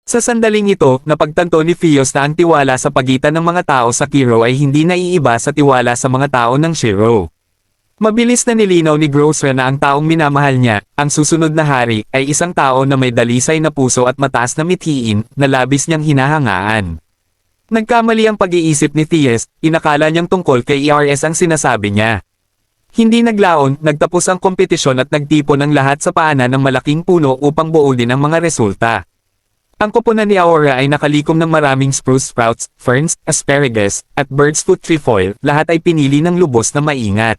Sa sandaling ito, napagtanto ni Fios na ang tiwala sa pagitan ng mga tao sa Kiro ay hindi naiiba sa tiwala sa mga tao ng Shiro. Mabilis na nilinaw ni Grocer na ang taong minamahal niya, ang susunod na hari, ay isang tao na may dalisay na puso at mataas na mithiin, na labis niyang hinahangaan. Nagkamali ang pag-iisip ni Thies, inakala niyang tungkol kay ERS ang sinasabi niya. Hindi naglaon, nagtapos ang kompetisyon at nagtipon ang lahat sa paanan ng malaking puno upang buodin ang mga resulta. Ang koponan ni Aora ay nakalikom ng maraming spruce sprouts, ferns, asparagus, at bird's foot trefoil, lahat ay pinili ng lubos na maingat.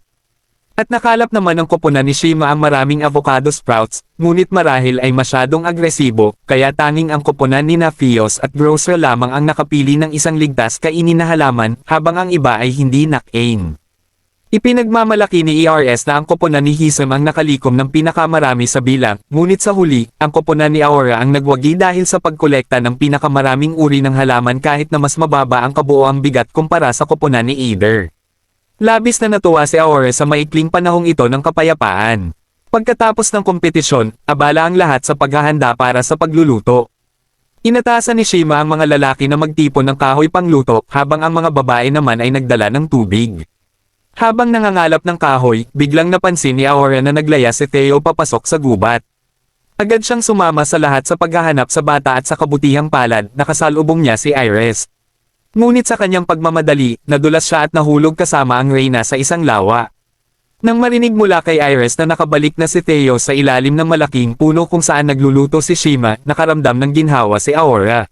At nakalap naman ng koponan ni Shima ang maraming avocado sprouts, ngunit marahil ay masyadong agresibo, kaya tanging ang koponan ni Fios at Grocer lamang ang nakapili ng isang ligtas kainin na halaman, habang ang iba ay hindi nakain. Ipinagmamalaki ni ERS na ang koponan ni Hisam ang nakalikom ng pinakamarami sa bilang, ngunit sa huli, ang koponan ni Aora ang nagwagi dahil sa pagkolekta ng pinakamaraming uri ng halaman kahit na mas mababa ang kabuoang bigat kumpara sa koponan ni Eider. Labis na natuwa si Aora sa maikling panahong ito ng kapayapaan. Pagkatapos ng kompetisyon, abala ang lahat sa paghahanda para sa pagluluto. Inatasan ni Shima ang mga lalaki na magtipon ng kahoy pangluto habang ang mga babae naman ay nagdala ng tubig. Habang nangangalap ng kahoy, biglang napansin ni Aora na naglaya si Theo papasok sa gubat. Agad siyang sumama sa lahat sa paghahanap sa bata at sa kabutihang palad, nakasalubong niya si Iris. Ngunit sa kanyang pagmamadali, nadulas siya at nahulog kasama ang Reyna sa isang lawa. Nang marinig mula kay Iris na nakabalik na si Theo sa ilalim ng malaking puno kung saan nagluluto si Shima, nakaramdam ng ginhawa si Aora.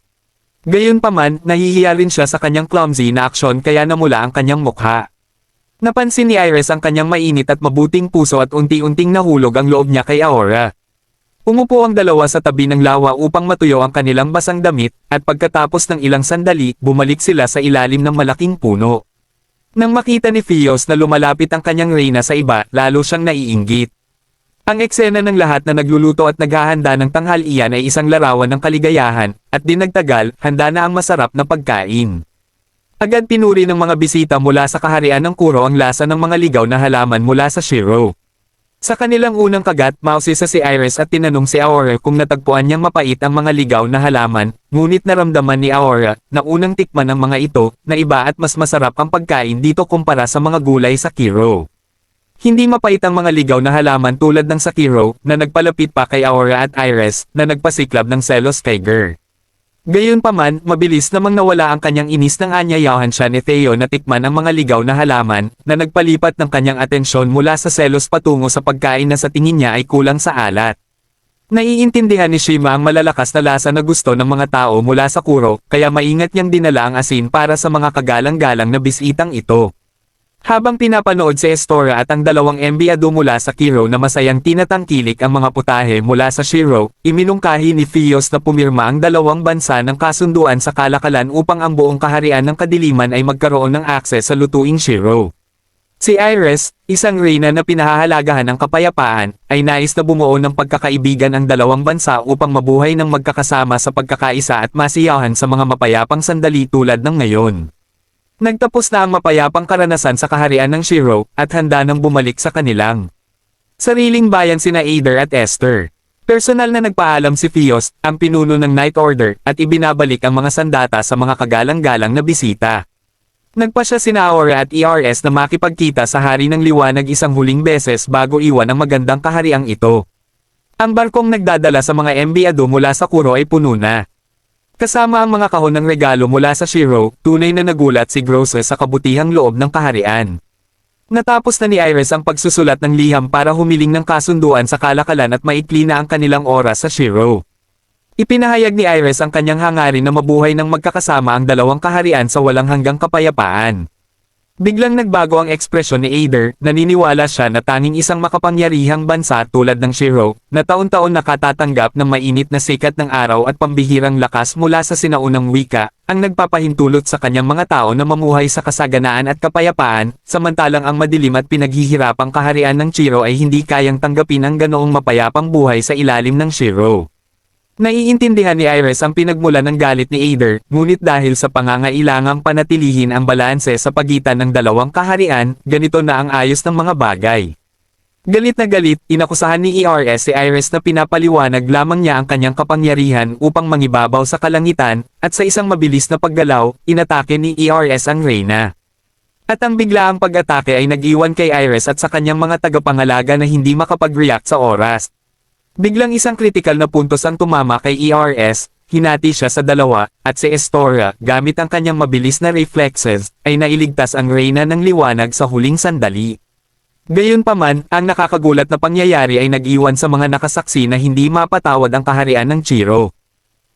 Gayunpaman, nahihiya rin siya sa kanyang clumsy na aksyon kaya namula ang kanyang mukha. Napansin ni Iris ang kanyang mainit at mabuting puso at unti-unting nahulog ang loob niya kay Aora. Umupo ang dalawa sa tabi ng lawa upang matuyo ang kanilang basang damit, at pagkatapos ng ilang sandali, bumalik sila sa ilalim ng malaking puno. Nang makita ni Fios na lumalapit ang kanyang Reyna sa iba, lalo siyang naiinggit. Ang eksena ng lahat na nagluluto at naghahanda ng tanghalian ay isang larawan ng kaligayahan, at di nagtagal, handa na ang masarap na pagkain. Agad pinuri ng mga bisita mula sa kaharian ng Kuro ang lasa ng mga ligaw na halaman mula sa Shiro. Sa kanilang unang kagat, mausisa si Iris at tinanong si Aora kung natagpuan niyang mapait ang mga ligaw na halaman, ngunit naramdaman ni Aora na unang tikman ng mga ito, na iba at mas masarap ang pagkain dito kumpara sa mga gulay sa Kiro. Hindi mapait ang mga ligaw na halaman tulad ng sa Kiro, na nagpalapit pa kay Aora at Iris, na nagpasiklab ng selos kay Ger. Gayunpaman, mabilis namang nawala ang kanyang inis nang anyayahan siya ni Theo na tikman ang mga ligaw na halaman, na nagpalipat ng kanyang atensyon mula sa selos patungo sa pagkain na sa tingin niya ay kulang sa alat. Naiintindihan ni Shima ang malalakas na lasa na gusto ng mga tao mula sa Kuro, kaya maingat niyang dinala ang asin para sa mga kagalang-galang na bisitang ito. Habang pinapanood si Estora at ang dalawang embyado mula sa Kiro na masayang tinatangkilik ang mga putahe mula sa Shiro, iminungkahi ni Fios na pumirma ang dalawang bansa ng kasunduan sa kalakalan upang ang buong kaharian ng kadiliman ay magkaroon ng akses sa lutuing Shiro. Si Iris, isang Reyna na pinahahalagahan ng kapayapaan, ay nais na bumuo ng pagkakaibigan ang dalawang bansa upang mabuhay ng magkakasama sa pagkakaisa at masiyahan sa mga mapayapang sandali tulad ng ngayon. Nagtapos na ang mapayapang karanasan sa kaharian ng Shiro, at handa nang bumalik sa kanilang sariling bayan sina Eider at Esther. Personal na nagpaalam si Fios, ang pinuno ng Night Order, at ibinabalik ang mga sandata sa mga kagalang-galang na bisita. Nagpasya sina Aora at ERS na makipagkita sa Hari ng Liwanag isang huling beses bago iwan ang magandang kahariang ito. Ang barkong nagdadala sa mga embyado mula sa Kuro ay puno na. Kasama ang mga kahon ng regalo mula sa Shiro, tunay na nagulat si Grocer sa kabutihang loob ng kaharian. Natapos na ni Iris ang pagsusulat ng liham para humiling ng kasunduan sa kalakalan at maikli na ang kanilang oras sa Shiro. Ipinahayag ni Iris ang kanyang hangarin na mabuhay ng magkakasama ang dalawang kaharian sa walang hanggang kapayapaan. Biglang nagbago ang ekspresyon ni Eider, naniniwala siya na tanging isang makapangyarihang bansa tulad ng Shiro, na taon-taon nakatatanggap ng mainit na sikat ng araw at pambihirang lakas mula sa sinaunang wika, ang nagpapahintulot sa kanyang mga tao na mamuhay sa kasaganaan at kapayapaan, samantalang ang madilim at pinaghihirapang kaharian ng Shiro ay hindi kayang tanggapin ang ganoong mapayapang buhay sa ilalim ng Shiro. Naiintindihan ni Iris ang pinagmulan ng galit ni Eider, ngunit dahil sa pangangailangang panatilihin ang balanse sa pagitan ng dalawang kaharian, ganito na ang ayos ng mga bagay. Galit na galit, inakusahan ni ERS si Iris na pinapaliwanag lamang niya ang kanyang kapangyarihan upang mangibabaw sa kalangitan, at sa isang mabilis na paggalaw, inatake ni ERS ang Reyna. At ang biglaang pag-atake ay nag-iwan kay Iris at sa kanyang mga tagapangalaga na hindi makapag-react sa oras. Biglang isang kritikal na puntos ang tumama kay ERS, hinati siya sa dalawa, at si Estoria, gamit ang kanyang mabilis na reflexes, ay nailigtas ang Reyna ng liwanag sa huling sandali. Gayunpaman, ang nakakagulat na pangyayari ay nag-iwan sa mga nakasaksi na hindi mapatawad ang kaharian ng Chiro.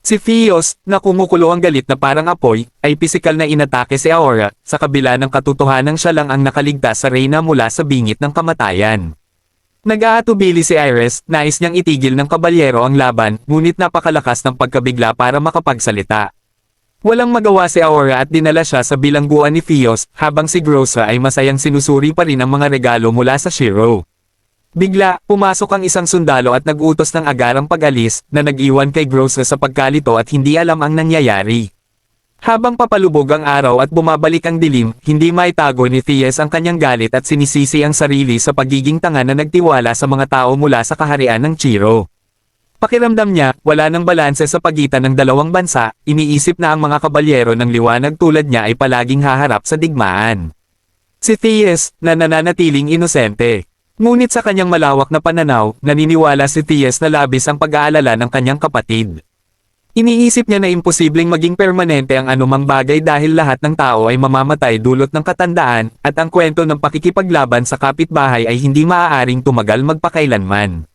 Si Fios, na kumukulo ang galit na parang apoy, ay pisikal na inatake si Aura, sa kabila ng katotohanang siya lang ang nakaligtas sa Reyna mula sa bingit ng kamatayan. Nag-aatubili si Iris, nais niyang itigil ng kabalyero ang laban, ngunit napakalakas ng pagkabigla para makapagsalita. Walang magawa si Aura at dinala siya sa bilangguan ni Fios, habang si Groza ay masayang sinusuri pa rin ang mga regalo mula sa Shiro. Bigla, pumasok ang isang sundalo at nag-utos ng agarang pag-alis, na nag-iwan kay Groza sa pagkalito at hindi alam ang nangyayari. Habang papalubog ang araw at bumabalik ang dilim, hindi maitago ni Fies ang kanyang galit at sinisisi ang sarili sa pagiging tanga na nagtiwala sa mga tao mula sa kaharian ng Chiro. Pakiramdam niya, wala nang balanse sa pagitan ng dalawang bansa, iniisip na ang mga kabalyero ng liwanag tulad niya ay palaging haharap sa digmaan. Si Fies, na nananatiling inosente. Ngunit sa kanyang malawak na pananaw, naniniwala si Fies na labis ang pag-aalala ng kanyang kapatid. Iniisip niya na imposibleng maging permanente ang anumang bagay dahil lahat ng tao ay mamamatay dulot ng katandaan, at ang kwento ng pakikipaglaban sa kapitbahay ay hindi maaaring tumagal magpakailanman.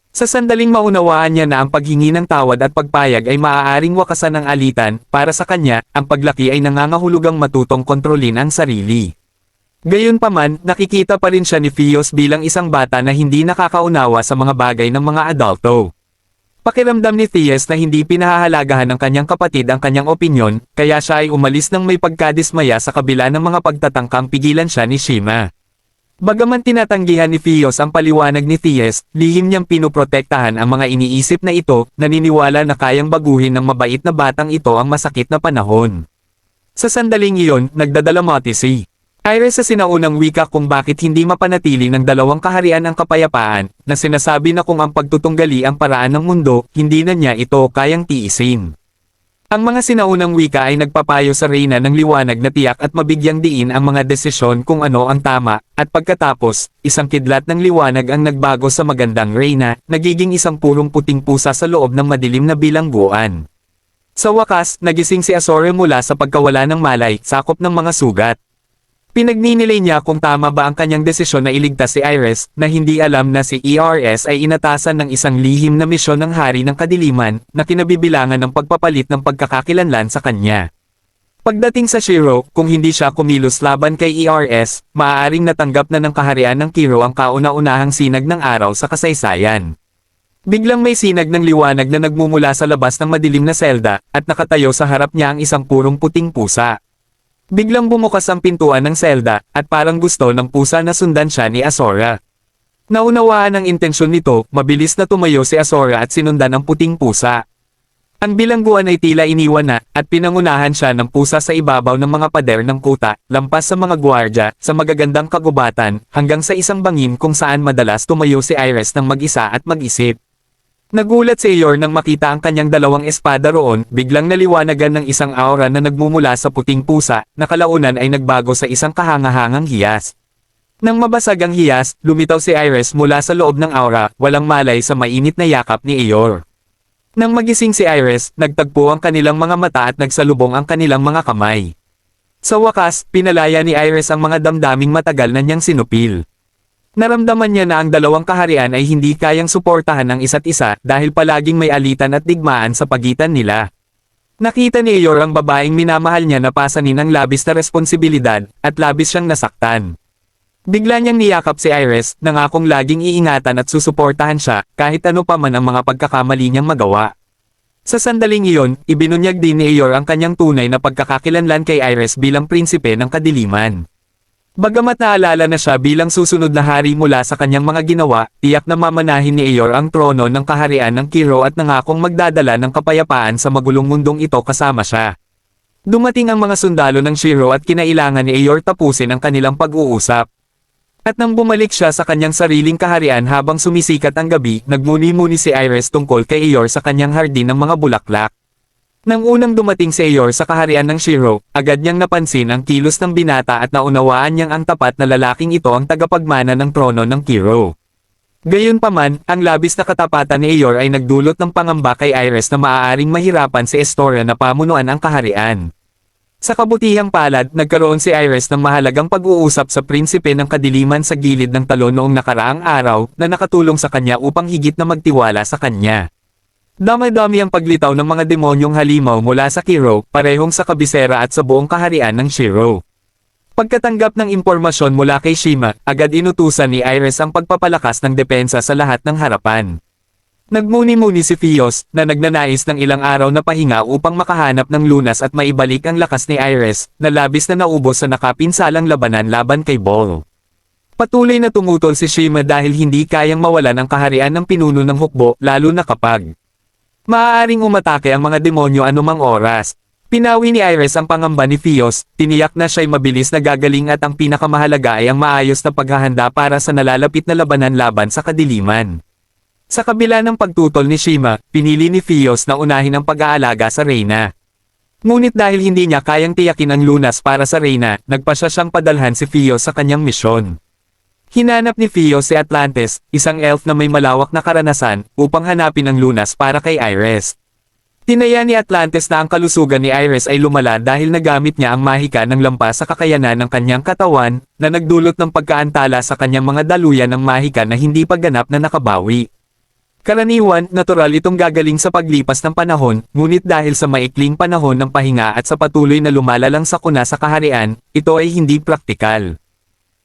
Sa sandaling maunawaan niya na ang paghingi ng tawad at pagpayag ay maaaring wakasan ng alitan, para sa kanya, ang paglaki ay nangangahulugang matutong kontrolin ang sarili. Gayunpaman, nakikita pa rin siya ni Fios bilang isang bata na hindi nakakaunawa sa mga bagay ng mga adulto. Pakiramdam ni Fies na hindi pinahahalagahan ng kanyang kapatid ang kanyang opinyon, kaya siya ay umalis ng may pagkadismaya sa kabila ng mga pagtatangkang pigilan siya ni Shima. Bagaman tinatanggihan ni Fios ang paliwanag ni Fies, lihim niyang pinoprotektahan ang mga iniisip na ito, naniniwala na kayang baguhin ng mabait na batang ito ang masakit na panahon. Sa sandaling iyon, nagdadalamati si Iris sa sinaunang wika kung bakit hindi mapanatili ng dalawang kaharian ang kapayapaan, na sinasabi na kung ang pagtutunggali ang paraan ng mundo, hindi na niya ito kayang tiisin. Ang mga sinaunang wika ay nagpapayo sa Reyna ng liwanag na tiyak at mabigyang diin ang mga desisyon kung ano ang tama, at pagkatapos, isang kidlat ng liwanag ang nagbago sa magandang Reyna, nagiging isang purong puting pusa sa loob ng madilim na bilangguan. Sa wakas, nagising si Azore mula sa pagkawala ng malay, sakop ng mga sugat. Pinagninilay niya kung tama ba ang kanyang desisyon na iligtas si Iris, na hindi alam na si ERS ay inatasan ng isang lihim na misyon ng Hari ng Kadiliman, na kinabibilangan ng pagpapalit ng pagkakakilanlan sa kanya. Pagdating sa Shiro, kung hindi siya kumilos laban kay ERS, maaaring natanggap na ng kaharian ng Kiro ang kauna-unahang sinag ng araw sa kasaysayan. Biglang may sinag ng liwanag na nagmumula sa labas ng madilim na selda, at nakatayo sa harap niya ang isang purong puting pusa. Biglang bumukas ang pintuan ng selda, at parang gusto ng pusa na sundan siya ni Azora. Naunawaan ang intensyon nito, mabilis na tumayo si Azora at sinundan ang puting pusa. Ang bilangguan ay tila iniwan na, at pinangunahan siya ng pusa sa ibabaw ng mga pader ng kuta, lampas sa mga gwardya, sa magagandang kagubatan, hanggang sa isang bangin kung saan madalas tumayo si Iris ng mag-isa at mag-isip. Nagulat si Eeyore nang makita ang kanyang dalawang espada roon, biglang naliwanagan ng isang aura na nagmumula sa puting pusa, na kalaunan ay nagbago sa isang kahangahangang hiyas. Nang mabasag ang hiyas, lumitaw si Iris mula sa loob ng aura, walang malay sa mainit na yakap ni Eeyore. Nang magising si Iris, nagtagpo ang kanilang mga mata at nagsalubong ang kanilang mga kamay. Sa wakas, pinalaya ni Iris ang mga damdaming matagal na niyang sinupil. Naramdaman niya na ang dalawang kaharian ay hindi kayang suportahan ng isa't isa dahil palaging may alitan at digmaan sa pagitan nila. Nakita ni Eeyore ang babaeng minamahal niya na pasanin ng labis na responsibilidad, at labis siyang nasaktan. Bigla niyang niyakap si Iris, nangakong laging iingatan at susuportahan siya, kahit ano pa man ang mga pagkakamali niyang magawa. Sa sandaling iyon, ibinunyag din ni Eeyore ang kanyang tunay na pagkakakilanlan kay Iris bilang prinsipe ng kadiliman. Bagamat naalala na siya bilang susunod na hari mula sa kanyang mga ginawa, tiyak na mamanahin ni Eeyore ang trono ng kaharian ng Kiro at nangakong magdadala ng kapayapaan sa magulong mundong ito kasama siya. Dumating ang mga sundalo ng Shiro at kinailangan ni Eeyore tapusin ang kanilang pag-uusap. At nang bumalik siya sa kanyang sariling kaharian habang sumisikat ang gabi, nagmuni-muni si Iris tungkol kay Eeyore sa kanyang hardin ng mga bulaklak. Nang unang dumating si Eeyore sa kaharian ng Shiro, agad niyang napansin ang kilos ng binata at naunawaan niyang ang tapat na lalaking ito ang tagapagmana ng trono ng Kiro. Gayunpaman, ang labis na katapatan ni Eeyore ay nagdulot ng pangamba kay Iris na maaaring mahirapan si Estoria na pamunuan ang kaharian. Sa kabutihang palad, nagkaroon si Iris ng mahalagang pag-uusap sa prinsipe ng kadiliman sa gilid ng talon noong nakaraang araw na nakatulong sa kanya upang higit na magtiwala sa kanya. Dami-dami ang paglitaw ng mga demonyong halimaw mula sa Kiro, parehong sa kabisera at sa buong kaharian ng Shiro. Pagkatanggap ng impormasyon mula kay Shima, agad inutusan ni Iris ang pagpapalakas ng depensa sa lahat ng harapan. Nagmuni-muni si Fios, na nagnanais ng ilang araw na pahinga upang makahanap ng lunas at maibalik ang lakas ni Iris, na labis na naubos sa nakapinsalang labanan laban kay Ball. Patuloy na tumutol si Shima dahil hindi kayang mawalan ang kaharian ng pinuno ng hukbo, lalo na kapag maaaring umatake ang mga demonyo anumang oras. Pinawi ni Iris ang pangamba ni Fios, tiniyak na siya'y mabilis na gagaling at ang pinakamahalaga ay ang maayos na paghahanda para sa nalalapit na labanan laban sa kadiliman. Sa kabila ng pagtutol ni Shima, pinili ni Fios na unahin ang pag-aalaga sa Reyna. Ngunit dahil hindi niya kayang tiyakin ang lunas para sa Reyna, nagpasya siyang padalhan si Fios sa kanyang misyon. Hinanap ni Fios si Atlantis, isang elf na may malawak na karanasan, upang hanapin ang lunas para kay Iris. Tinaya ni Atlantis na ang kalusugan ni Iris ay lumala dahil nagamit niya ang mahika ng lampas sa kakayanan ng kanyang katawan, na nagdulot ng pagkaantala sa kanyang mga daluyan ng mahika na hindi pa ganap na nakabawi. Karaniwan, natural itong gagaling sa paglipas ng panahon, ngunit dahil sa maikling panahon ng pahinga at sa patuloy na lumalalang sakuna sa kaharian, ito ay hindi praktikal.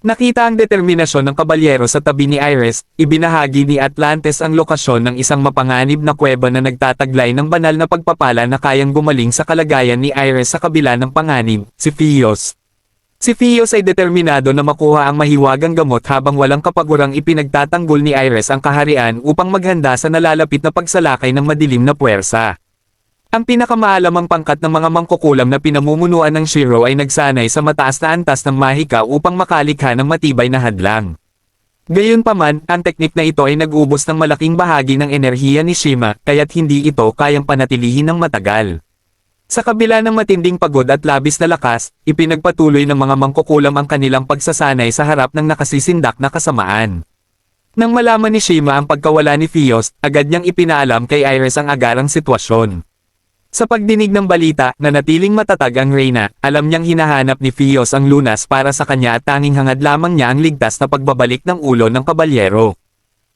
Nakita ang determinasyon ng kabalyero sa tabi ni Iris, ibinahagi ni Atlantis ang lokasyon ng isang mapanganib na kuweba na nagtataglay ng banal na pagpapala na kayang gumaling sa kalagayan ni Iris sa kabila ng panganib, si Fios. Si Fios ay determinado na makuha ang mahiwagang gamot habang walang kapagurang ipinagtatanggol ni Iris ang kaharian upang maghanda sa nalalapit na pagsalakay ng madilim na puwersa. Ang pinakamaalamang pangkat ng mga mangkukulam na pinamumunuan ng Shiro ay nagsanay sa mataas na antas ng mahika upang makalikha ng matibay na hadlang. Gayunpaman, ang teknik na ito ay nag-ubos ng malaking bahagi ng enerhiya ni Shima, kaya't hindi ito kayang panatilihin ng matagal. Sa kabila ng matinding pagod at labis na lakas, ipinagpatuloy ng mga mangkukulam ang kanilang pagsasanay sa harap ng nakasisindak na kasamaan. Nang malaman ni Shima ang pagkawala ni Fios, agad niyang ipinaalam kay Iris ang agarang sitwasyon. Sa pagdinig ng balita, na natiling matatag ang Reyna, alam niyang hinahanap ni Fios ang lunas para sa kanya at tanging hangad lamang niya ang ligtas na pagbabalik ng ulo ng kabalyero.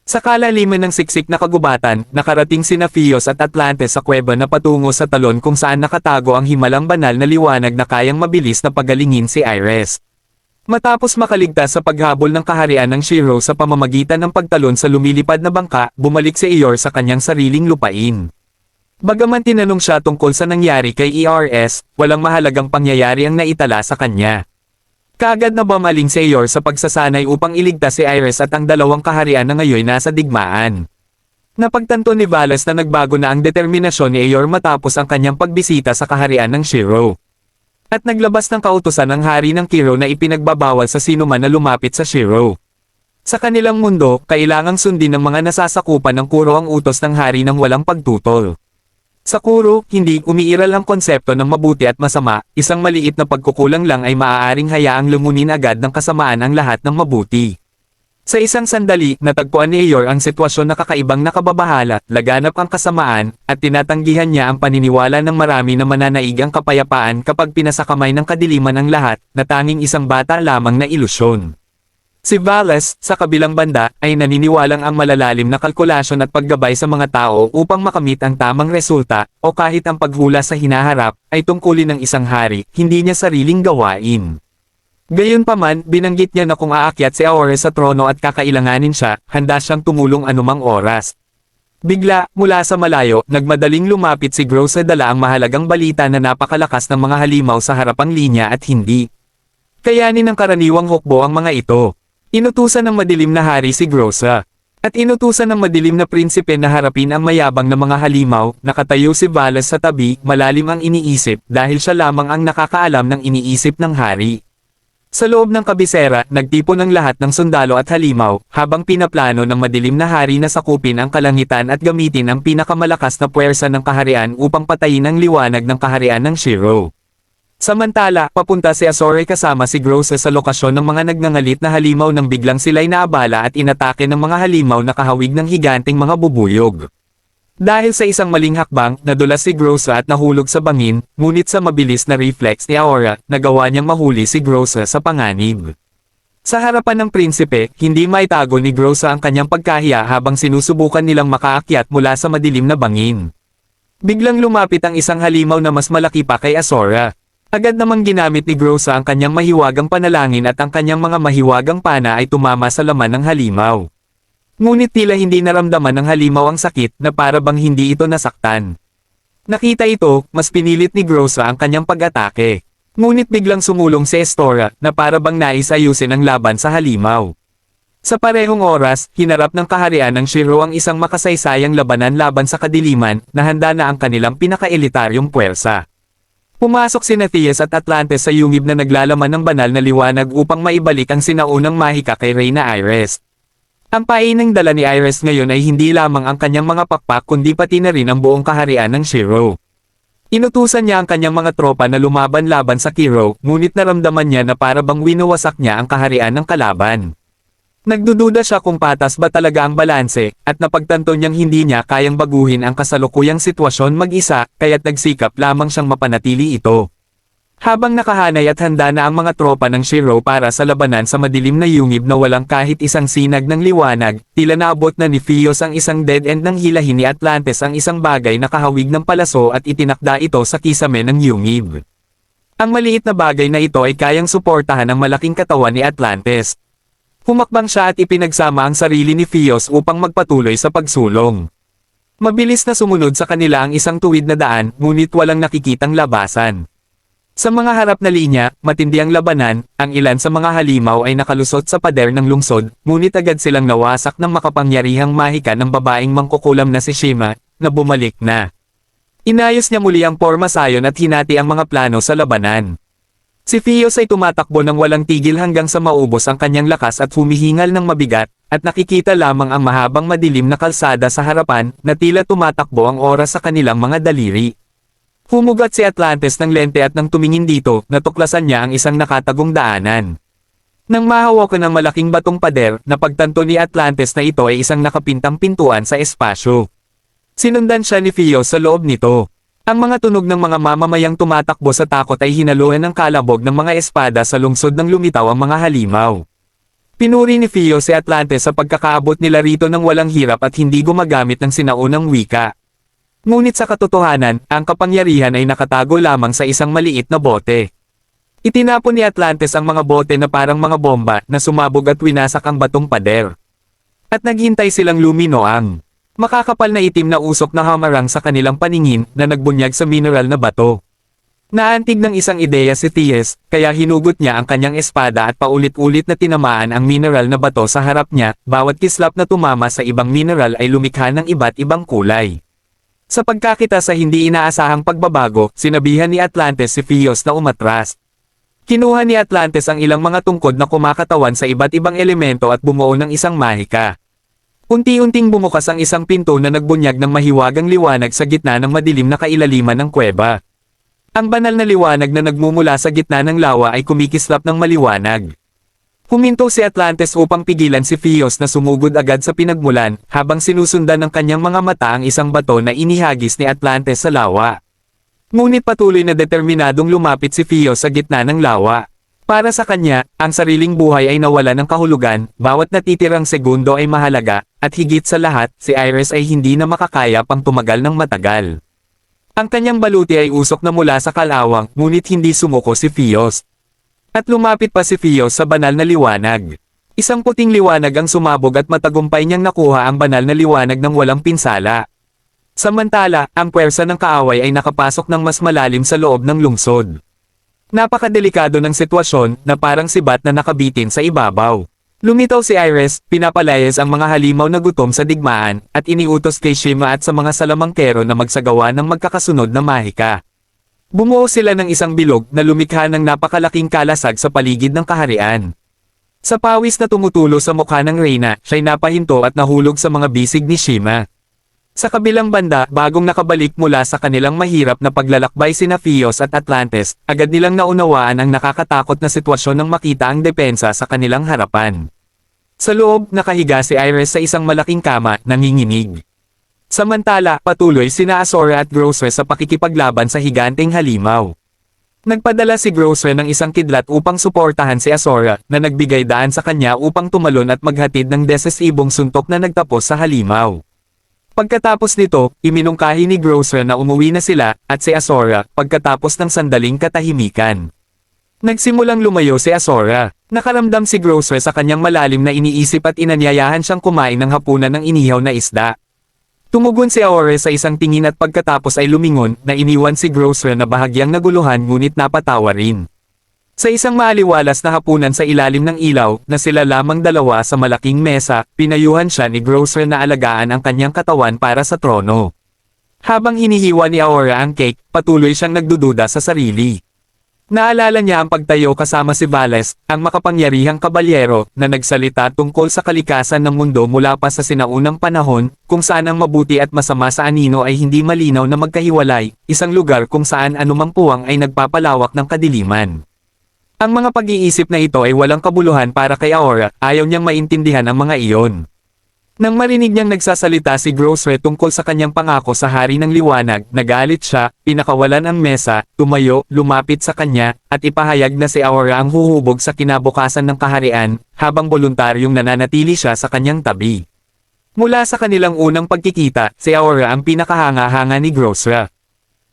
Sa kalaliman ng siksik na kagubatan, nakarating sina Fios at Atlantis sa kuweba na patungo sa talon kung saan nakatago ang himalang banal na liwanag na kayang mabilis na pagalingin si Iris. Matapos makaligtas sa paghabol ng kaharian ng Shiro sa pamamagitan ng pagtalon sa lumilipad na bangka, bumalik si Eeyore sa kanyang sariling lupain. Bagaman tinanong siya tungkol sa nangyari kay ERS, walang mahalagang pangyayari ang naitala sa kanya. Kaagad na bumaling si Eeyore sa pagsasanay upang iligtas si Iris at ang dalawang kaharian na ngayon nasa digmaan. Napagtanto ni Valas na nagbago na ang determinasyon ni Eeyore matapos ang kanyang pagbisita sa kaharian ng Shiro. At naglabas ng kautusan ang hari ng Kiro na ipinagbabawal sa sinuman na lumapit sa Shiro. Sa kanilang mundo, kailangang sundin ng mga nasasakupan ng Kuro ang utos ng hari ng walang pagtutol. Sa Kuro, hindi umiiral ang konsepto ng mabuti at masama, isang maliit na pagkukulang lang ay maaaring hayaang lumunin agad ng kasamaan ang lahat ng mabuti. Sa isang sandali, natagpuan ni Eeyore ang sitwasyon na kakaibang nakababahala, laganap ang kasamaan, at tinatanggihan niya ang paniniwala ng marami na mananaig ang kapayapaan kapag pinasakamay ng kadiliman ang lahat, na tanging isang bata lamang na ilusyon. Si Valas, sa kabilang banda, ay naniniwalang ang malalalim na kalkulasyon at paggabay sa mga tao upang makamit ang tamang resulta, o kahit ang paghula sa hinaharap, ay tungkulin ng isang hari, hindi niya sariling gawain. Gayunpaman, binanggit niya na kung aakyat si Aore sa trono at kakailanganin siya, handa siyang tumulong anumang oras. Bigla, mula sa malayo, nagmadaling lumapit si Gross na dala ang mahalagang balita na napakalakas ng mga halimaw sa harapang linya at hindi kayanin ng karaniwang hukbo ang mga ito. Inutusan ng madilim na hari si Grossa. At inutusan ng madilim na prinsipe na harapin ang mayabang na mga halimaw, nakatayo si Valas sa tabi, malalim ang iniisip, dahil siya lamang ang nakakaalam ng iniisip ng hari. Sa loob ng kabisera, nagtipon ang lahat ng sundalo at halimaw, habang pinaplano ng madilim na hari na sakupin ang kalangitan at gamitin ang pinakamalakas na puwersa ng kaharian upang patayin ang liwanag ng kaharian ng Shiro. Samantala, papunta si Azore kasama si Groza sa lokasyon ng mga nagngangalit na halimaw nang biglang sila'y naabala at inatake ng mga halimaw na kahawig ng higanting mga bubuyog. Dahil sa isang maling hakbang, nadulas si Groza at nahulog sa bangin, ngunit sa mabilis na reflex ni Aora, nagawa niyang mahuli si Groza sa panganib. Sa harapan ng prinsipe, hindi maitago ni Groza ang kanyang pagkahiya habang sinusubukan nilang makaakyat mula sa madilim na bangin. Biglang lumapit ang isang halimaw na mas malaki pa kay Azora. Agad namang ginamit ni Groza ang kanyang mahiwagang panalangin at ang kanyang mga mahiwagang pana ay tumama sa laman ng halimaw. Ngunit tila hindi naramdaman ng halimaw ang sakit na para bang hindi ito nasaktan. Nakita ito, mas pinilit ni Groza ang kanyang pag-atake. Ngunit biglang sumulong si Estora na para bang nais ayusin ang laban sa halimaw. Sa parehong oras, hinarap ng kaharian ng Shiro ang isang makasaysayang labanan laban sa kadiliman na handa na ang kanilang pinakaelitaryong puwersa. Pumasok si Theus at Atlantes sa yungib na naglalaman ng banal na liwanag upang maibalik ang sinaunang mahika kay Reyna Iris. Ang painang dala ni Iris ngayon ay hindi lamang ang kanyang mga pakpak kundi pati na rin ang buong kaharian ng Shiro. Inutusan niya ang kanyang mga tropa na lumaban laban sa Kiro, ngunit naramdaman niya na para bang winawasak niya ang kaharian ng kalaban. Nagdududa siya kung patas ba talaga ang balanse, at napagtanto niyang hindi niya kayang baguhin ang kasalukuyang sitwasyon mag-isa, kaya't nagsikap lamang siyang mapanatili ito. Habang nakahanay at handa na ang mga tropa ng Shiro para sa labanan sa madilim na yungib na walang kahit isang sinag ng liwanag, tila naabot na ni Theus ang isang dead end ng hilahin ni Atlantes ang isang bagay na kahawig ng palaso at itinakda ito sa kisame ng yungib. Ang maliit na bagay na ito ay kayang suportahan ang malaking katawan ni Atlantes. Humakbang siya at ipinagsama ang sarili ni Theus upang magpatuloy sa pagsulong. Mabilis na sumunod sa kanila ang isang tuwid na daan, ngunit walang nakikitang labasan. Sa mga harap na linya, matindi ang labanan, ang ilan sa mga halimaw ay nakalusot sa pader ng lungsod, ngunit agad silang nawasak ng makapangyarihang mahika ng babaeng mangkukulam na si Shima, na bumalik na. Inayos niya muli ang porma sayon at hinati ang mga plano sa labanan. Si Theus ay tumatakbo ng walang tigil hanggang sa maubos ang kanyang lakas at humihingal ng mabigat, at nakikita lamang ang mahabang madilim na kalsada sa harapan, na tila tumatakbo ang oras sa kanilang mga daliri. Humugat si Atlantes ng lente at nang tumingin dito, natuklasan niya ang isang nakatagong daanan. Nang mahawakan ng malaking batong pader, napagtanto ni Atlantes na ito ay isang nakapintang pintuan sa espasyo. Sinundan siya ni Theus sa loob nito. Ang mga tunog ng mga mamamayang tumatakbo sa takot ay hinaluan ng kalabog ng mga espada sa lungsod nang lumitaw ang mga halimaw. Pinuri ni Theus si Atlantes sa pagkakaabot nila rito ng walang hirap at hindi gumagamit ng sinaunang wika. Ngunit sa katotohanan, ang kapangyarihan ay nakatago lamang sa isang maliit na bote. Itinapon ni Atlantes ang mga bote na parang mga bomba na sumabog at winasak ang batong pader. At naghintay silang luminoang. Makakapal na itim na usok na hamarang sa kanilang paningin na nagbunyag sa mineral na bato. Naantig ng isang ideya si Theus, kaya hinugot niya ang kanyang espada at paulit-ulit na tinamaan ang mineral na bato sa harap niya, bawat kislap na tumama sa ibang mineral ay lumikha ng iba't ibang kulay. Sa pagkakita sa hindi inaasahang pagbabago, sinabihan ni Atlantes si Theus na umatras. Kinuha ni Atlantes ang ilang mga tungkod na kumakatawan sa iba't ibang elemento at bumuo ng isang mahika. Unti-unting bumukas ang isang pinto na nagbunyag ng mahiwagang liwanag sa gitna ng madilim na kailaliman ng kuweba. Ang banal na liwanag na nagmumula sa gitna ng lawa ay kumikislap ng maliwanag. Huminto si Atlantes upang pigilan si Theus na sumugod agad sa pinagmulan, habang sinusundan ng kanyang mga mata ang isang bato na inihagis ni Atlantes sa lawa. Ngunit patuloy na determinadong lumapit si Theus sa gitna ng lawa. Para sa kanya, ang sariling buhay ay nawala ng kahulugan, bawat natitirang segundo ay mahalaga, at higit sa lahat, si Iris ay hindi na makakaya pang tumagal ng matagal. Ang kanyang baluti ay usok na mula sa kalawang, ngunit hindi sumuko si Theus. At lumapit pa si Theus sa banal na liwanag. Isang puting liwanag ang sumabog at matagumpay niyang nakuha ang banal na liwanag ng walang pinsala. Samantala, ang puwersa ng kaaway ay nakapasok ng mas malalim sa loob ng lungsod. Napakadelikado ng sitwasyon na parang sibat na nakabitin sa ibabaw. Lumitaw si Iris, pinapalayas ang mga halimaw na gutom sa digmaan, at iniutos kay Shima at sa mga salamangkero na magsagawa ng magkakasunod na mahika. Bumuo sila ng isang bilog na lumikha ng napakalaking kalasag sa paligid ng kaharian. Sa pawis na tumutulo sa mukha ng Reyna, siya'y napahinto at nahulog sa mga bisig ni Shima. Sa kabilang banda, bagong nakabalik mula sa kanilang mahirap na paglalakbay sina Fios at Atlantes, agad nilang naunawaan ang nakakatakot na sitwasyon nang makita ang depensa sa kanilang harapan. Sa loob, nakahiga si Iris sa isang malaking kama, nanginginig. Samantala, patuloy sina Azora at Groswe sa pakikipaglaban sa higanteng halimaw. Nagpadala si Groswe ng isang kidlat upang suportahan si Azora, na nagbigay daan sa kanya upang tumalon at maghatid ng desesibong suntok na nagtapos sa halimaw. Pagkatapos nito, iminungkahi ni Groswe na umuwi na sila, at si Azora, pagkatapos ng sandaling katahimikan. Nagsimulang lumayo si Azora. Nakaramdam si Groswe sa kanyang malalim na iniisip at inanyayahan siyang kumain ng hapunan ng inihaw na isda. Tumugon si Aore sa isang tingin at pagkatapos ay lumingon, na iniwan si Groswe na bahagyang naguluhan ngunit napatawa rin. Sa isang maaliwalas na hapunan sa ilalim ng ilaw, na sila lamang dalawa sa malaking mesa, pinayuhan siya ni Groswe na alagaan ang kanyang katawan para sa trono. Habang hinihiwa ni Aore ang cake, patuloy siyang nagdududa sa sarili. Naalala niya ang pagtayo kasama si Vales, ang makapangyarihang kabalyero, na nagsalita tungkol sa kalikasan ng mundo mula pa sa sinaunang panahon, kung saan ang mabuti at masama sa anino ay hindi malinaw na magkahiwalay, isang lugar kung saan anumang puwang ay nagpapalawak ng kadiliman. Ang mga pag-iisip na ito ay walang kabuluhan para kay Aora, ayaw niyang maintindihan ang mga iyon. Nang marinig niyang nagsasalita si Groswe tungkol sa kanyang pangako sa Hari ng Liwanag, nagalit siya, pinakawalan ang mesa, tumayo, lumapit sa kanya, at ipahayag na si Aora ang huhubog sa kinabukasan ng kaharian, habang voluntaryong nananatili siya sa kanyang tabi. Mula sa kanilang unang pagkikita, si Aora ang pinakahanga-hanga ni Groswe.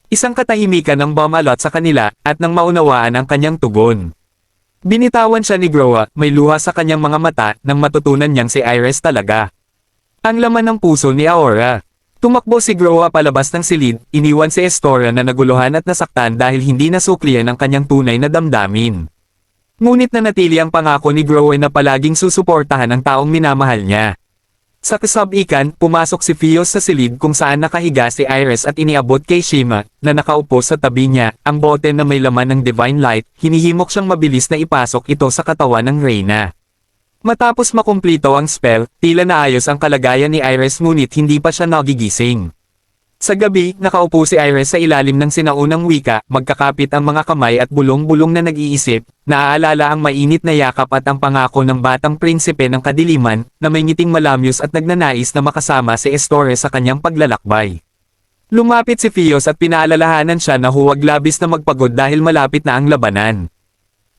Isang katahimikan ang bumalot sa kanila, at nang maunawaan ang kanyang tugon. Binitawan siya ni Groa, may luha sa kanyang mga mata, nang matutunan niyang si Iris talaga ang laman ng puso ni Aora. Tumakbo si Groa palabas ng silid, iniwan si Estora na naguluhan at nasaktan dahil hindi nasuklian ang kanyang tunay na damdamin. Ngunit nanatili ang pangako ni Groa na palaging susuportahan ang taong minamahal niya. Sa kasabikan, pumasok si Fios sa silid kung saan nakahiga si Iris at iniabot kay Shima, na nakaupo sa tabi niya, ang bote na may laman ng Divine Light, hinihimok siyang mabilis na ipasok ito sa katawan ng Reyna. Matapos makumplito ang spell, tila naayos ang kalagayan ni Iris ngunit hindi pa siya nagigising. Sa gabi, nakaupo si Iris sa ilalim ng sinaunang wika, magkakapit ang mga kamay at bulong-bulong na nag-iisip, naaalala ang mainit na yakap at ang pangako ng batang prinsipe ng kadiliman, na may ngiting malamyos at nagnanais na makasama si Estore sa kanyang paglalakbay. Lumapit si Fios at pinaalalahanan siya na huwag labis na magpagod dahil malapit na ang labanan.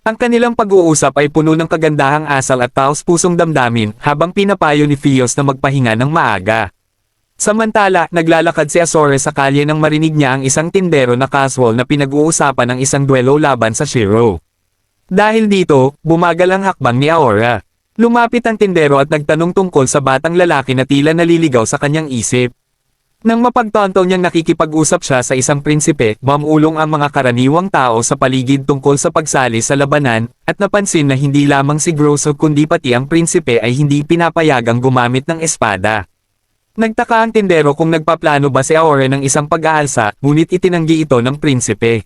Ang kanilang pag-uusap ay puno ng kagandahang asal at taos-pusong damdamin, habang pinapayo ni Fios na magpahinga ng maaga. Samantala, naglalakad si Azore sa kalye nang marinig niya ang isang tindero na casual na pinag-uusapan ng isang duelo laban sa Shiro. Dahil dito, bumagal ang hakbang ni Aora. Lumapit ang tindero at nagtanong tungkol sa batang lalaki na tila naliligaw sa kanyang isip. Nang mapagtanto niyang nakikipag-usap siya sa isang prinsipe, mamulong ang mga karaniwang tao sa paligid tungkol sa pagsali sa labanan, at napansin na hindi lamang si Grosso kundi pati ang prinsipe ay hindi pinapayagang gumamit ng espada. Nagtaka ang tindero kung nagpaplano ba si Aore ng isang pag-aalsa, ngunit itinanggi ito ng prinsipe.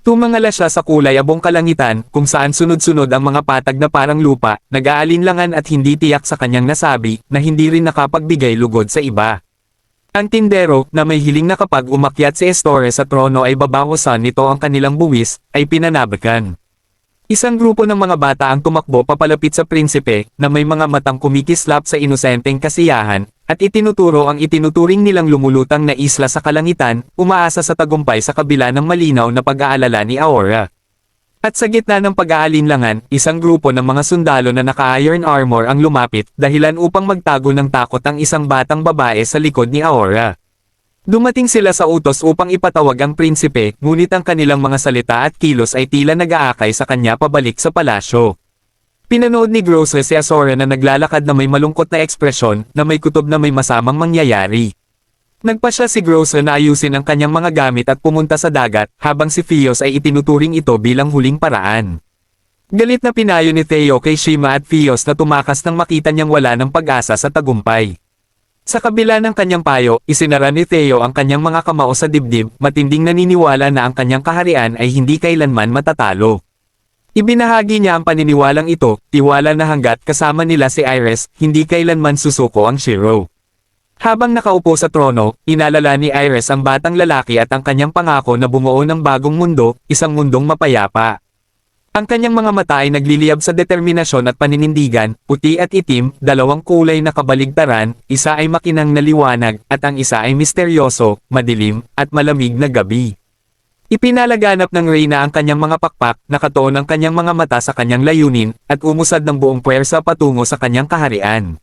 Tumangala siya sa kulay abong kalangitan, kung saan sunod-sunod ang mga patag na parang lupa, nag-aalinlangan at hindi tiyak sa kanyang nasabi, na hindi rin nakapagbigay lugod sa iba. Ang tindero, na may hiling na kapag umakyat si Estore sa trono ay babawasan nito ang kanilang buwis, ay pinanabakan. Isang grupo ng mga bata ang tumakbo papalapit sa prinsipe, na may mga matang kumikislap sa inosenteng kasiyahan, at itinuturo ang itinuturing nilang lumulutang na isla sa kalangitan, umaasa sa tagumpay sa kabila ng malinaw na pag-aalala ni Aora. At sa gitna ng pag-aalinlangan, isang grupo ng mga sundalo na naka-iron armor ang lumapit, dahilan upang magtago ng takot ang isang batang babae sa likod ni Aora. Dumating sila sa utos upang ipatawag ang prinsipe, ngunit ang kanilang mga salita at kilos ay tila nag-aakay sa kanya pabalik sa palasyo. Pinanood ni Grosso si Azora na naglalakad na may malungkot na ekspresyon, na may kutob na may masamang mangyayari. Nagpasya si Grosso na ayusin ang kanyang mga gamit at pumunta sa dagat, habang si Fios ay itinuturing ito bilang huling paraan. Galit na pinayo ni Theo kay Shima at Fios na tumakas nang makita niyang wala ng pag-asa sa tagumpay. Sa kabila ng kanyang payo, isinara ni Theo ang kanyang mga kamao sa dibdib, matinding naniniwala na ang kanyang kaharian ay hindi kailanman matatalo. Ibinahagi niya ang paniniwalang ito, tiwala na hanggat kasama nila si Iris, hindi kailanman susuko ang Shiro. Habang nakaupo sa trono, inalala ni Iris ang batang lalaki at ang kanyang pangako na bumuo ng bagong mundo, isang mundong mapayapa. Ang kanyang mga mata ay nagliliyab sa determinasyon at paninindigan, puti at itim, dalawang kulay na kabaligtaran, isa ay makinang na liwanag, at ang isa ay misteryoso, madilim, at malamig na gabi. Ipinalaganap ng Reyna ang kanyang mga pakpak, nakatuon ang kanyang mga mata sa kanyang layunin, at umusad ng buong puwersa patungo sa kanyang kaharian.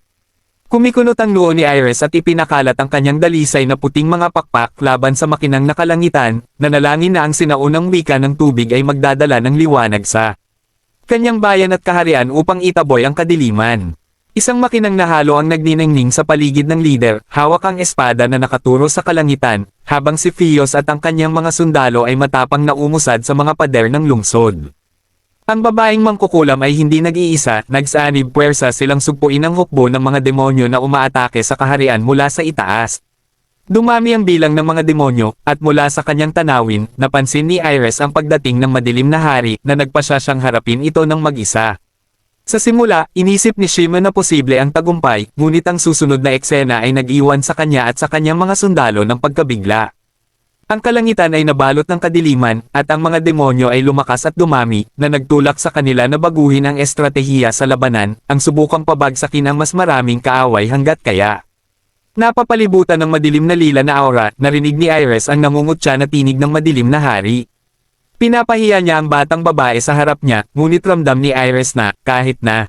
Kumikunot ang noo ni Iris at ipinakalat ang kanyang dalisay na puting mga pakpak laban sa makinang na kalangitan, nanalangin na ang sinaunang wika ng tubig ay magdadala ng liwanag sa kanyang bayan at kaharian upang itaboy ang kadiliman. Isang makinang na halo ang nagniningning sa paligid ng lider, hawak ang espada na nakaturo sa kalangitan, habang si Fios at ang kanyang mga sundalo ay matapang na umusad sa mga pader ng lungsod. Ang babaeng mangkukulam ay hindi nag-iisa, nagsanib puwersa silang sugpuin ang hukbo ng mga demonyo na umaatake sa kaharian mula sa itaas. Dumami ang bilang ng mga demonyo, at mula sa kanyang tanawin, napansin ni Iris ang pagdating ng madilim na hari na nagpasya siyang harapin ito ng mag-isa. Sa simula, inisip ni Shima na posible ang tagumpay, ngunit ang susunod na eksena ay nag-iwan sa kanya at sa kanyang mga sundalo ng pagkabigla. Ang kalangitan ay nabalot ng kadiliman, at ang mga demonyo ay lumakas at dumami, na nagtulak sa kanila na baguhin ang estratehiya sa labanan, ang subukang pabagsakin ang mas maraming kaaway hanggat kaya. Napapalibutan ng madilim na lila na aura, narinig ni Iris ang nangungutya na tinig ng madilim na hari. Pinapahiya niya ang batang babae sa harap niya, ngunit ramdam ni Iris na, kahit na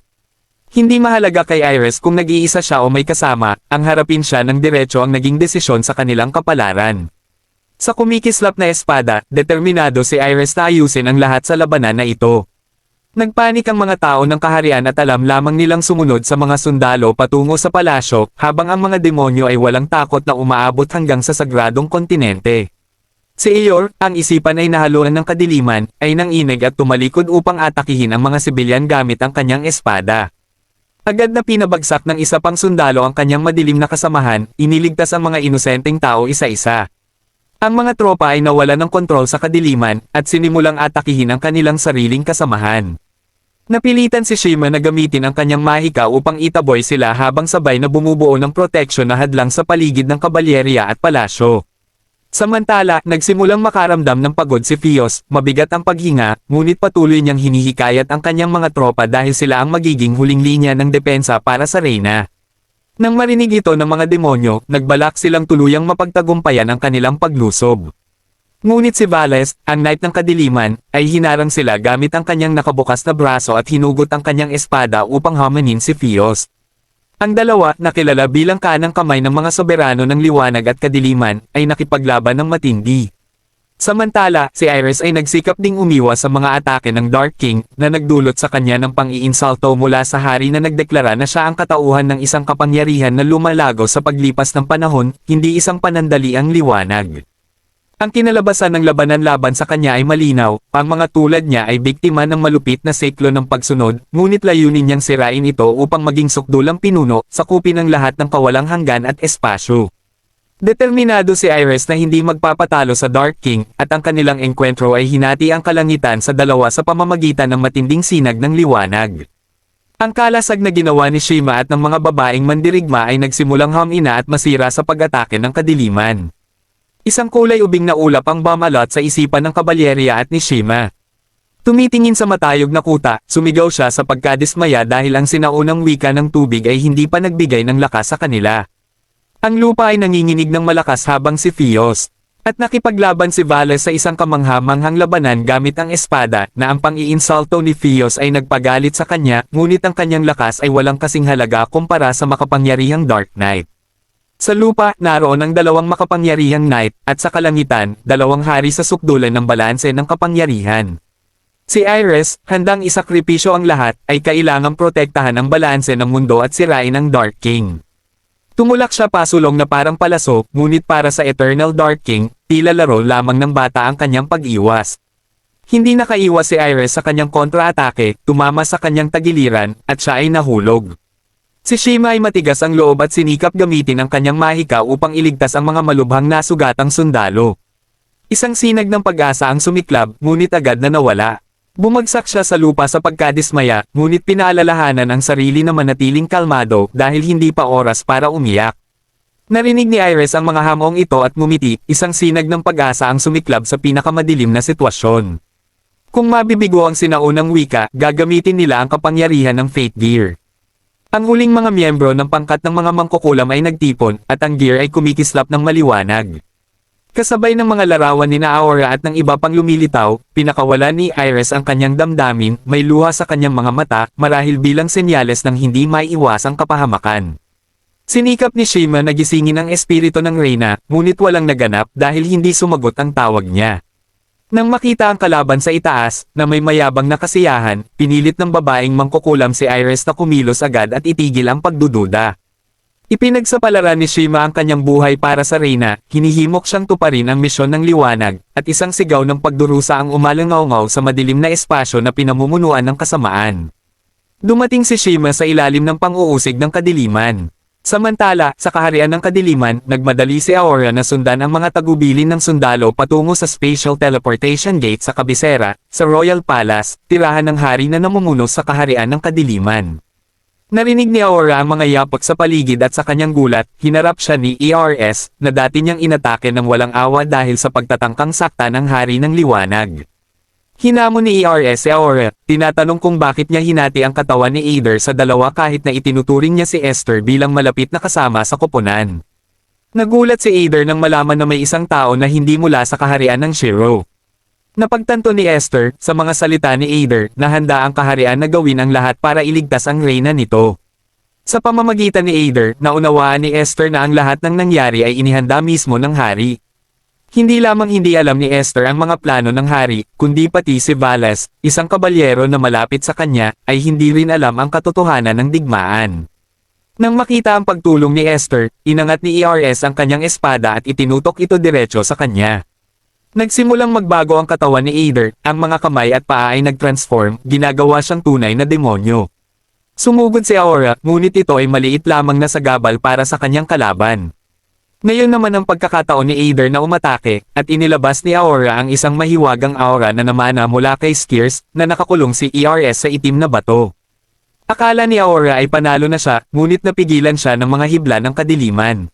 hindi mahalaga kay Iris kung nag-iisa siya o may kasama, ang harapin siya ng diretso ang naging desisyon sa kanilang kapalaran. Sa kumikislap na espada, determinado si Iris na ayusin ang lahat sa labanan na ito. Nagpanik ang mga tao ng kaharian at alam lamang nilang sumunod sa mga sundalo patungo sa palasyo, habang ang mga demonyo ay walang takot na umaabot hanggang sa sagradong kontinente. Si Eeyore, ang isipan ay nahaluan ng kadiliman, ay nanginig at tumalikod upang atakihin ang mga sibilyan gamit ang kanyang espada. Agad na pinabagsak ng isa pang sundalo ang kanyang madilim na kasamahan, iniligtas ang mga inosenteng tao isa-isa. Ang mga tropa ay nawalan ng kontrol sa kadiliman, at sinimulang atakihin ang kanilang sariling kasamahan. Napilitan si Shima na gamitin ang kanyang mahika upang itaboy sila habang sabay na bumubuo ng proteksyon na hadlang sa paligid ng kabalyerya at palasyo. Samantala, nagsimulang makaramdam ng pagod si Fios, mabigat ang paghinga, ngunit patuloy niyang hinihikayat ang kanyang mga tropa dahil sila ang magiging huling linya ng depensa para sa Reyna. Nang marinig ito ng mga demonyo, nagbalak silang tuluyang mapagtagumpayan ang kanilang paglusob. Ngunit si Vales, ang knight ng kadiliman, ay hinarang sila gamit ang kanyang nakabukas na braso at hinugot ang kanyang espada upang hamanin si Fios. Ang dalawa, na kilala bilang kanang kamay ng mga soberano ng liwanag at kadiliman, ay nakipaglaban ng matindi. Samantala, si Iris ay nagsikap ding umiwas sa mga atake ng Dark King, na nagdulot sa kanya ng pang-iinsalto mula sa hari na nagdeklara na siya ang katauhan ng isang kapangyarihan na lumalago sa paglipas ng panahon, hindi isang panandaliang liwanag. Ang kinalabasan ng labanan laban sa kanya ay malinaw, ang mga tulad niya ay biktima ng malupit na siklo ng pagsunod, ngunit layunin niyang sirain ito upang maging sukdulang pinuno, sakupin ang lahat ng kawalang hanggan at espasyo. Determinado si Iris na hindi magpapatalo sa Dark King, at ang kanilang engkwentro ay hinati ang kalangitan sa dalawa sa pamamagitan ng matinding sinag ng liwanag. Ang kalasag na ginawa ni Shima at ng mga babaeng mandirigma ay nagsimulang hamina at masira sa pag-atake ng kadiliman. Isang kulay ubing na ulap ang bumalot sa isipan ng kabalyerya at ni Shima. Tumitingin sa matayog na kuta, sumigaw siya sa pagkadismaya dahil ang sinaunang wika ng tubig ay hindi pa nagbigay ng lakas sa kanila. Ang lupa ay nanginginig ng malakas habang si Fios, at nakipaglaban si Vales sa isang kamangha-manghang labanan gamit ang espada, na ang pang-iinsalto ni Fios ay nagpagalit sa kanya, ngunit ang kanyang lakas ay walang kasing halaga kumpara sa makapangyarihang Dark Knight. Sa lupa, naroon ang dalawang makapangyarihang knight, at sa kalangitan, dalawang hari sa sukdulan ng balanse ng kapangyarihan. Si Iris, handang isakripisyo ang lahat, ay kailangang protektahan ang balanse ng mundo at sirain ang Dark King. Tumulak siya pasulong na parang palaso, ngunit para sa Eternal Dark King, tila laro lamang ng bata ang kanyang pag-iwas. Hindi nakaiwas si Iris sa kanyang kontra-atake, tumama sa kanyang tagiliran, at siya ay nahulog. Si Shima ay matigas ang loob at sinikap gamitin ang kanyang mahika upang iligtas ang mga malubhang nasugatang sundalo. Isang sinag ng pag-asa ang sumiklab, ngunit agad na nawala. Bumagsak siya sa lupa sa pagkadismaya, ngunit pinaalalahanan ang sarili na manatiling kalmado dahil hindi pa oras para umiyak. Narinig ni Iris ang mga hamong ito at ngumiti, isang sinag ng pag-asa ang sumiklab sa pinakamadilim na sitwasyon. Kung mabibigo ang sinaunang wika, gagamitin nila ang kapangyarihan ng Fate Gear. Ang huling mga miyembro ng pangkat ng mga mangkukulam ay nagtipon, at ang gear ay kumikislap ng maliwanag. Kasabay ng mga larawan ni Aura at ng iba pang lumilitaw, pinakawalan ni Iris ang kanyang damdamin, may luha sa kanyang mga mata, marahil bilang senyales ng hindi maiiwasang kapahamakan. Sinikap ni Shima na gisingin ang espiritu ng Reyna, ngunit walang naganap dahil hindi sumagot ang tawag niya. Nang makita ang kalaban sa itaas, na may mayabang na kasiyahan, pinilit ng babaeng mangkukulam si Iris na kumilos agad at itigil ang pagdududa. Ipinagsapalaran ni Shima ang kanyang buhay para sa Reyna, hinihimok siyang tuparin ang misyon ng liwanag, at isang sigaw ng pagdurusa ang umalangaw-ngaw sa madilim na espasyo na pinamumunuan ng kasamaan. Dumating si Shima sa ilalim ng pang-uusig ng kadiliman. Samantala, sa kaharian ng kadiliman, nagmadali si Aura na sundan ang mga tagubilin ng sundalo patungo sa Spatial Teleportation Gate sa kabisera, sa Royal Palace, tirahan ng hari na namumuno sa kaharian ng kadiliman. Narinig ni Aura ang mga yapot sa paligid at sa kanyang gulat, hinarap siya ni ERS, na dati niyang inatake ng walang awa dahil sa pagtatangkang sakta ng hari ng liwanag. Hinamon ni ERS si Aura, tinatanong kung bakit niya hinati ang katawan ni Aether sa dalawa kahit na itinuturing niya si Esther bilang malapit na kasama sa koponan. Nagulat si Aether nang malaman na may isang tao na hindi mula sa kaharian ng Shiro. Napagtanto ni Esther, sa mga salita ni Aether, na handa ang kaharian na gawin ang lahat para iligtas ang reyna nito. Sa pamamagitan ni Aether, naunawaan ni Esther na ang lahat ng nangyari ay inihanda mismo ng hari. Hindi lamang hindi alam ni Esther ang mga plano ng hari, kundi pati si Valas, isang kabalyero na malapit sa kanya, ay hindi rin alam ang katotohanan ng digmaan. Nang makita ang pagtulong ni Esther, inangat ni ERS ang kanyang espada at itinutok ito diretso sa kanya. Nagsimulang magbago ang katawan ni Aether, ang mga kamay at paa ay nag-transform, ginagawa siyang tunay na demonyo. Sumugod si Aura, ngunit ito ay maliit lamang na sagabal para sa kanyang kalaban. Ngayon naman ang pagkakataon ni Aether na umatake, at inilabas ni Aura ang isang mahiwagang aura na namana mula kay Skiers, na nakakulong si ERS sa itim na bato. Akala ni Aura ay panalo na siya, ngunit napigilan siya ng mga hibla ng kadiliman.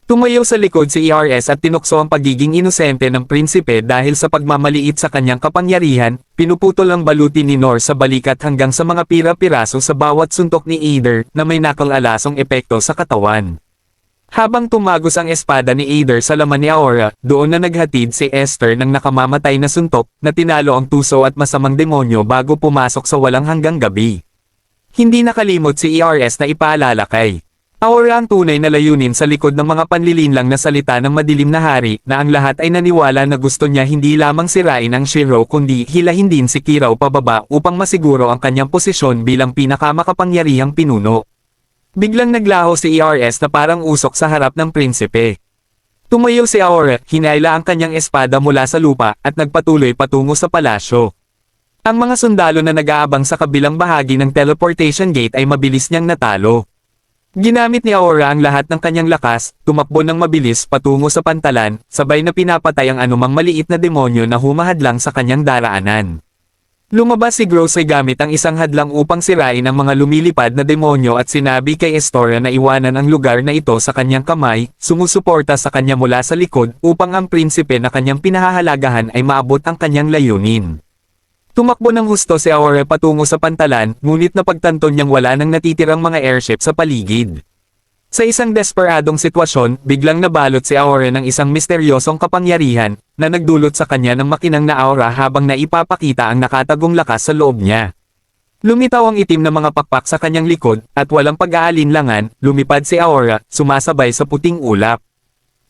Tumayo sa likod si ERS at tinukso ang pagiging inosente ng prinsipe dahil sa pagmamaliit sa kanyang kapangyarihan, pinuputol ang baluti ni Nor sa balikat hanggang sa mga pira-piraso sa bawat suntok ni Aether na may nakalalasong epekto sa katawan. Habang tumagos ang espada ni Aether sa laman ni Aura, doon na naghatid si Esther ng nakamamatay na suntok, na tinalo ang tuso at masamang demonyo bago pumasok sa walang hanggang gabi. Hindi nakalimot si ERS na ipaalala kay Aura ang tunay na layunin sa likod ng mga panlilinlang na salita ng madilim na hari, na ang lahat ay naniwala na gusto niya hindi lamang sirain ang Shiro kundi hilahin din si Kirao pababa upang masiguro ang kanyang posisyon bilang pinakamakapangyarihang pinuno. Biglang naglaho si ERS na parang usok sa harap ng prinsipe. Tumayo si Aura, hinayla ang kanyang espada mula sa lupa, at nagpatuloy patungo sa palasyo. Ang mga sundalo na nag-aabang sa kabilang bahagi ng teleportation gate ay mabilis niyang natalo. Ginamit ni Aura ang lahat ng kanyang lakas, tumakbo ng mabilis patungo sa pantalan, sabay na pinapatay ang anumang maliit na demonyo na humahadlang sa kanyang daraanan. Lumabas si Grosse gamit ang isang hadlang upang sirain ang mga lumilipad na demonyo at sinabi kay Estora na iwanan ang lugar na ito sa kanyang kamay, sumusuporta sa kanya mula sa likod upang ang prinsipe na kanyang pinahahalagahan ay maabot ang kanyang layunin. Tumakbo ng husto si Aura patungo sa pantalan, ngunit napagtanto niyang wala nang natitirang mga airship sa paligid. Sa isang desperadong sitwasyon, biglang nabalot si Aura ng isang misteryosong kapangyarihan, na nagdulot sa kanya ng makinang na aura habang naipapakita ang nakatagong lakas sa loob niya. Lumitaw ang itim na mga pakpak sa kanyang likod, at walang pag-aalinlangan, lumipad si Aura, sumasabay sa puting ulap.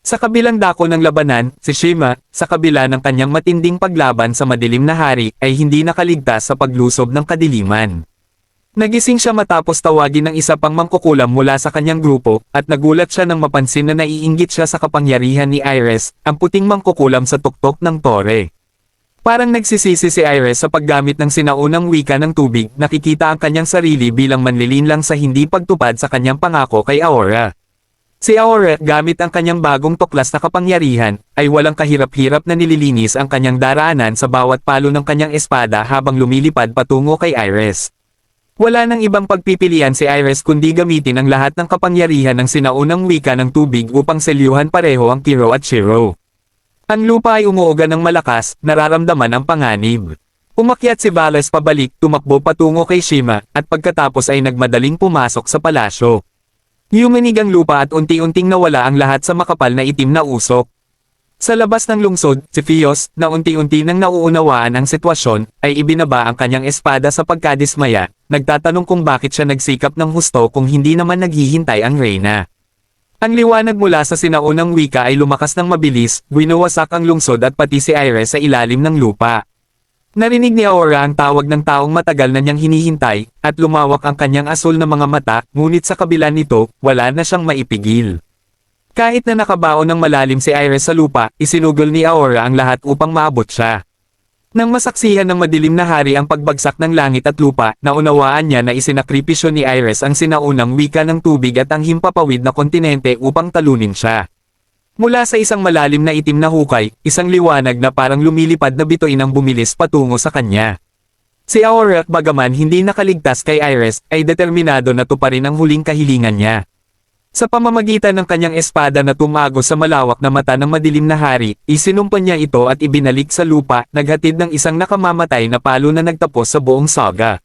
Sa kabilang dako ng labanan, si Shima, sa kabila ng kanyang matinding paglaban sa madilim na hari, ay hindi nakaligtas sa paglusob ng kadiliman. Nagising siya matapos tawagin ng isa pang mangkukulam mula sa kanyang grupo, at nagulat siya nang mapansin na naiinggit siya sa kapangyarihan ni Iris, ang puting mangkukulam sa tuktok ng tore. Parang nagsisisi si Iris sa paggamit ng sinaunang wika ng tubig, nakikita ang kanyang sarili bilang manlilinlang sa hindi pagtupad sa kanyang pangako kay Aura. Si Aura, gamit ang kanyang bagong tuklas na kapangyarihan, ay walang kahirap-hirap na nililinis ang kanyang daraanan sa bawat palo ng kanyang espada habang lumilipad patungo kay Iris. Wala nang ibang pagpipilian si Iris kundi gamitin ang lahat ng kapangyarihan ng sinaunang wika ng tubig upang selyuhan pareho ang Kiro at Shiro. Ang lupa ay umuuga ng malakas, nararamdaman ang panganib. Umakyat si Valas pabalik, tumakbo patungo kay Shima, at pagkatapos ay nagmadaling pumasok sa palasyo. Yumanig ang lupa at unti-unting nawala ang lahat sa makapal na itim na usok. Sa labas ng lungsod, si Fios, na unti-unti nang nauunawaan ang sitwasyon, ay ibinaba ang kanyang espada sa pagkadismaya, nagtatanong kung bakit siya nagsikap ng husto kung hindi naman naghihintay ang Reyna. Ang liwanag mula sa sinaunang wika ay lumakas ng mabilis, winawasak ang lungsod at pati si Iris sa ilalim ng lupa. Narinig ni Aura ang tawag ng taong matagal na niyang hinihintay, at lumawak ang kanyang asul na mga mata, ngunit sa kabila nito, wala na siyang maipigil. Kahit na nakabaon ng malalim si Iris sa lupa, isinugol ni Aura ang lahat upang maabot siya. Nang masaksihan ng madilim na hari ang pagbagsak ng langit at lupa, naunawaan niya na isinakripisyo ni Iris ang sinaunang wika ng tubig at ang himpapawid na kontinente upang talunin siya. Mula sa isang malalim na itim na hukay, isang liwanag na parang lumilipad na bituin ang bumilis patungo sa kanya. Si Aura, bagaman hindi nakaligtas kay Iris, ay determinado na tuparin ang huling kahilingan niya. Sa pamamagitan ng kanyang espada na tumago sa malawak na mata ng madilim na hari, isinumpa niya ito at ibinalik sa lupa, naghatid ng isang nakamamatay na palo na nagtapos sa buong saga.